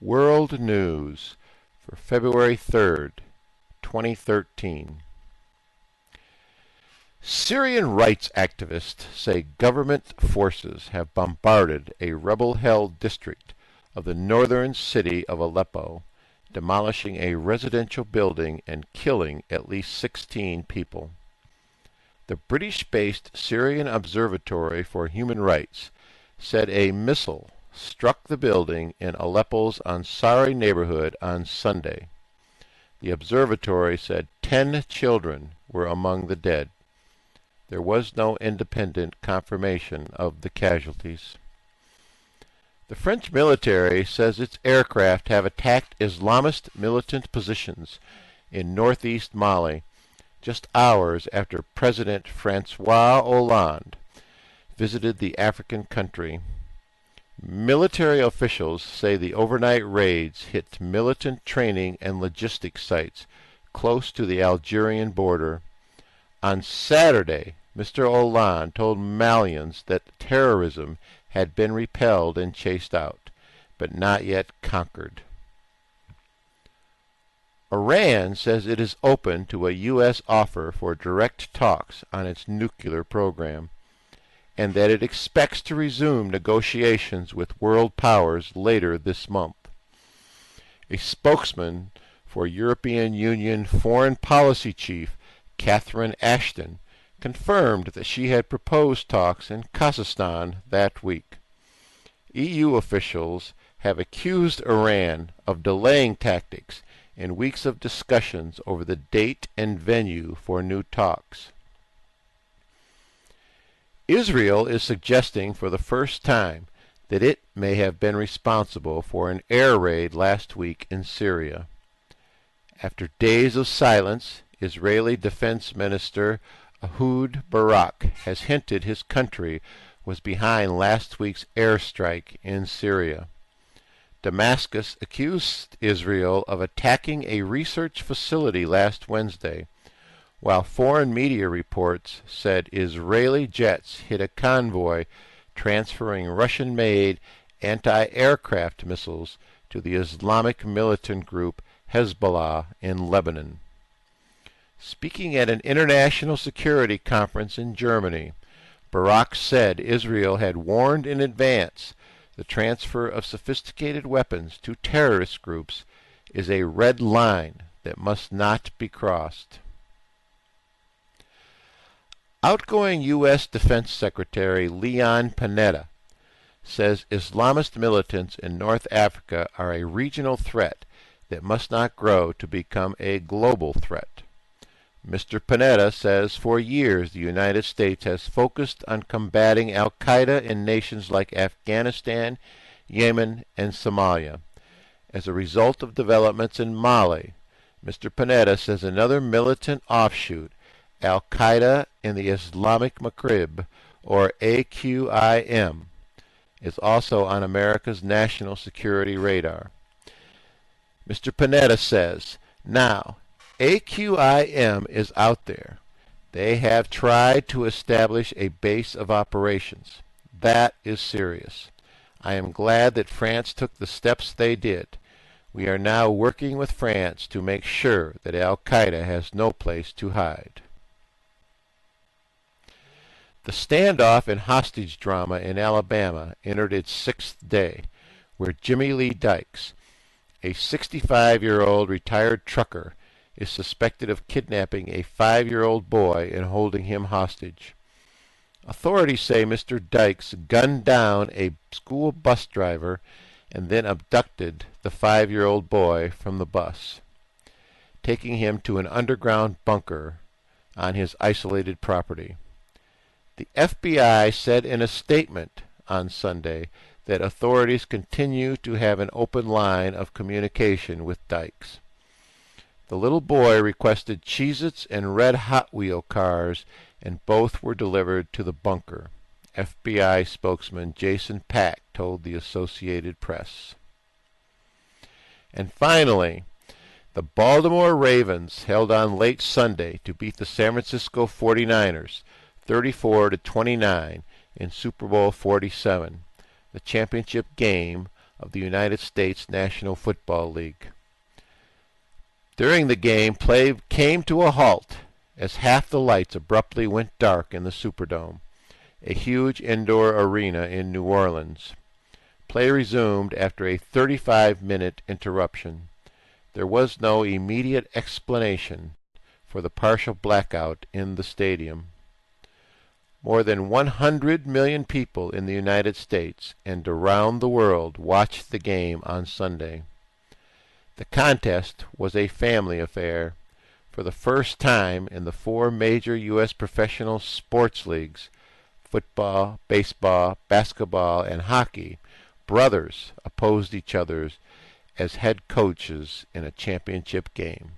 World News for February 3rd, 2013. Syrian rights activists say government forces have bombarded a rebel-held district of the northern city of Aleppo, demolishing a residential building and killing at least 16 people. The British-based Syrian Observatory for Human Rights said a missile struck the building in Aleppo's Ansari neighborhood on Sunday. The observatory said 10 children were among the dead. There was no independent confirmation of the casualties. The French military says its aircraft have attacked Islamist militant positions in northeast Mali just hours after President Francois Hollande visited the African country. Military officials say the overnight raids hit militant training and logistics sites close to the Algerian border. On Saturday, Mr. Hollande told Malians that terrorism had been repelled and chased out, but not yet conquered. Iran says it is open to a U.S. offer for direct talks on its nuclear program, and that it expects to resume negotiations with world powers later this month. A spokesman for European Union Foreign Policy Chief Catherine Ashton confirmed that she had proposed talks in Kazakhstan that week. EU officials have accused Iran of delaying tactics in weeks of discussions over the date and venue for new talks. Israel is suggesting for the first time that it may have been responsible for an air raid last week in Syria. After days of silence, Israeli Defense Minister Ehud Barak has hinted his country was behind last week's airstrike in Syria. Damascus accused Israel of attacking a research facility last Wednesday, while foreign media reports said Israeli jets hit a convoy transferring Russian-made anti-aircraft missiles to the Islamic militant group Hezbollah in Lebanon. Speaking at an international security conference in Germany, Barak said Israel had warned in advance the transfer of sophisticated weapons to terrorist groups is a red line that must not be crossed. Outgoing U.S. Defense Secretary Leon Panetta says Islamist militants in North Africa are a regional threat that must not grow to become a global threat. Mr. Panetta says for years the United States has focused on combating al-Qaeda in nations like Afghanistan, Yemen, and Somalia. As a result of developments in Mali, Mr. Panetta says another militant offshoot, al-Qaeda in the Islamic Maghreb, or AQIM, is also on America's national security radar. Mr. Panetta says, now, AQIM is out there. They have tried to establish a base of operations. That is serious. I am glad that France took the steps they did. We are now working with France to make sure that al-Qaeda has no place to hide. The standoff and hostage drama in Alabama entered its 6th day, where Jimmy Lee Dykes, a 65-year-old retired trucker, is suspected of kidnapping a 5-year-old boy and holding him hostage. Authorities say Mr. Dykes gunned down a school bus driver and then abducted the 5-year-old boy from the bus, taking him to an underground bunker on his isolated property. The FBI said in a statement on Sunday that authorities continue to have an open line of communication with Dykes. The little boy requested Cheez-Its and red Hot Wheel cars, and both were delivered to the bunker, FBI spokesman Jason Pack told the Associated Press. And finally, the Baltimore Ravens held on late Sunday to beat the San Francisco 49ers 34-29 in Super Bowl 47, the championship game of the United States National Football League. During the game, play came to a halt as half the lights abruptly went dark in the Superdome, a huge indoor arena in New Orleans. Play resumed after a 35-minute interruption. There was no immediate explanation for the partial blackout in the stadium. More than 100 million people in the United States and around the world watched the game on Sunday. The contest was a family affair. For the first time in the four major U.S. professional sports leagues, football, baseball, basketball, and hockey, brothers opposed each other as head coaches in a championship game.